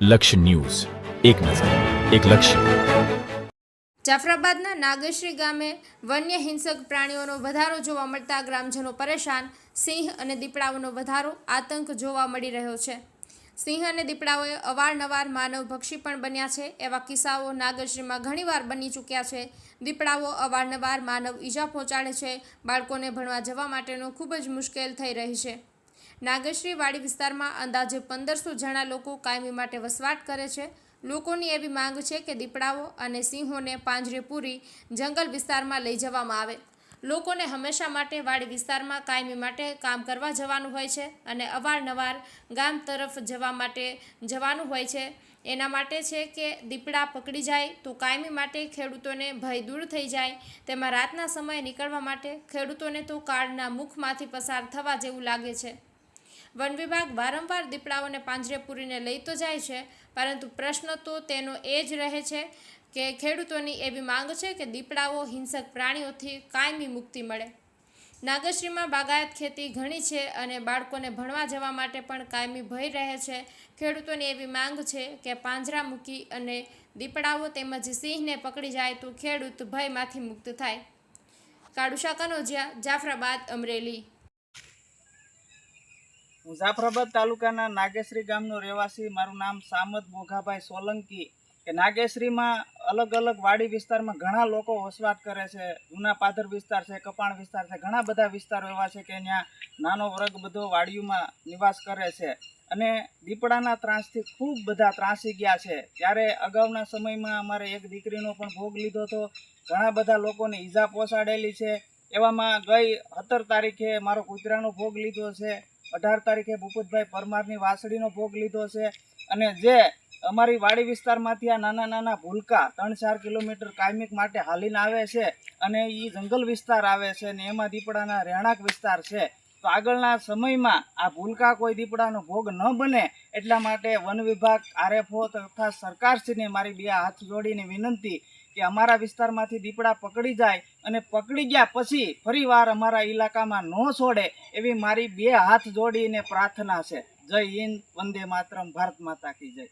લક્ષ્ય ન્યૂઝ, એક નજર, એક લક્ષ્ય. જાફરાબાદના નાગેશ્રી ગામે વન્ય હિંસક પ્રાણીઓનો વધારો જોવા મળતા ગ્રામજનો પરેશાન. સિંહ અને દીપડાઓનો વધારો આતંક જોવા મળી રહ્યો છે. સિંહ અને દીપડાઓએ અવારનવાર માનવભક્ષી પણ બન્યા છે. એવા કિસ્સાઓ નાગેશ્રીમાં ઘણીવાર બની ચૂક્યા છે. દીપડાઓ અવારનવાર માનવ ઈજા પહોંચાડે છે. બાળકોને ભણવા જવા માટેનો ખૂબ જ મુશ્કેલ થઈ રહી છે. નાગેશ્રી વાડી વિસ્તારમાં અંદાજે 1500 જણા લોકો કાયમી માટે વસવાટ કરે છે. લોકોની એવી માંગ છે કે દીપડાઓ અને સિંહોને પાંજરે પૂરી જંગલ વિસ્તારમાં લઈ જવામાં આવે. લોકોને હંમેશા માટે વાડી વિસ્તારમાં કાયમી માટે કામ કરવા જવાનું હોય છે અને અવારનવાર ગામ તરફ જવા માટે જવાનું હોય છે. એના માટે છે કે દીપડા પકડી જાય તો કાયમી માટે ખેડૂતોને ભય દૂર થઈ જાય. તેમાં રાતના સમયે નીકળવા માટે ખેડૂતોને તો કાળના મુખમાંથી પસાર થવા જેવું લાગે છે. વન વિભાગ વારંવાર દીપડાઓને પાંજરે પૂરીને લઈ તો જાય છે, પરંતુ પ્રશ્ન તો તેનો એ જ રહે છે કે ખેડૂતોની એવી માંગ છે કે દીપડાઓ હિંસક પ્રાણીઓથી કાયમી મુક્તિ મળે. નાગેશ્રીમાં બાગાયત ખેતી ઘણી છે અને બાળકોને ભણવા જવા માટે પણ કાયમી ભય રહે છે. ખેડૂતોની એવી માંગ છે કે પાંજરા મૂકી અને દીપડાઓ તેમજ સિંહને પકડી જાય તો ખેડૂત ભયમાંથી મુક્ત થાય. કાળુશા કનોજિયા, જાફરાબાદ, અમરેલી. હું જાફરાબાદ તાલુકાના નાગેશ્રી ગામનો રહેવાસી. મારું નામ સામત બોઘાભાઈ સોલંકી. કે નાગેશ્રીમાં અલગ અલગ વાડી વિસ્તારમાં ઘણા લોકો વસવાટ કરે છે. જૂના પાદર વિસ્તાર છે, કપાણ વિસ્તાર છે, ઘણા બધા વિસ્તારો એવા છે કે ત્યાં નાનો વર્ગ બધો વાડીઓમાં નિવાસ કરે છે અને દીપડાના ત્રાસથી ખૂબ બધા ત્રાસી ગયા છે. ત્યારે અગાઉના સમયમાં અમારે એક દીકરીનો પણ ભોગ લીધો હતો. ઘણા બધા લોકોને ઈજા પહોંચાડેલી છે. એવામાં ગઈ 17 તારીખે મારો કૂતરાનો ભોગ લીધો છે. 18 તારીખે ભૂપતભાઈ પરમારની વાસળીનો ભોગ લીધો છે. અને જે અમારી વાડી વિસ્તારમાંથી આ નાના નાના ભૂલકા 3-4 કિલોમીટર કાયમિક માટે હાલીને આવે છે અને એ જંગલ વિસ્તાર આવે છે અને એમાં દીપડાના રહેણાંક વિસ્તાર છે. તો આગળના સમયમાં આ ભૂલકા કોઈ દીપડાનો ભોગ ન બને એટલા માટે વન વિભાગ, આરએફઓ તથા સરકારશ્રીને મારી 2 હાથ જોડીને વિનંતી કે અમારા વિસ્તારમાંથી દીપડા પકડી જાય અને પકડી ગયા પછી ફરીવાર અમારા ઇલાકામાં ન છોડે એવી મારી 2 હાથ જોડીને પ્રાર્થના છે. જય હિન્દ, વંદે માતરમ, ભારત માતા કી જય.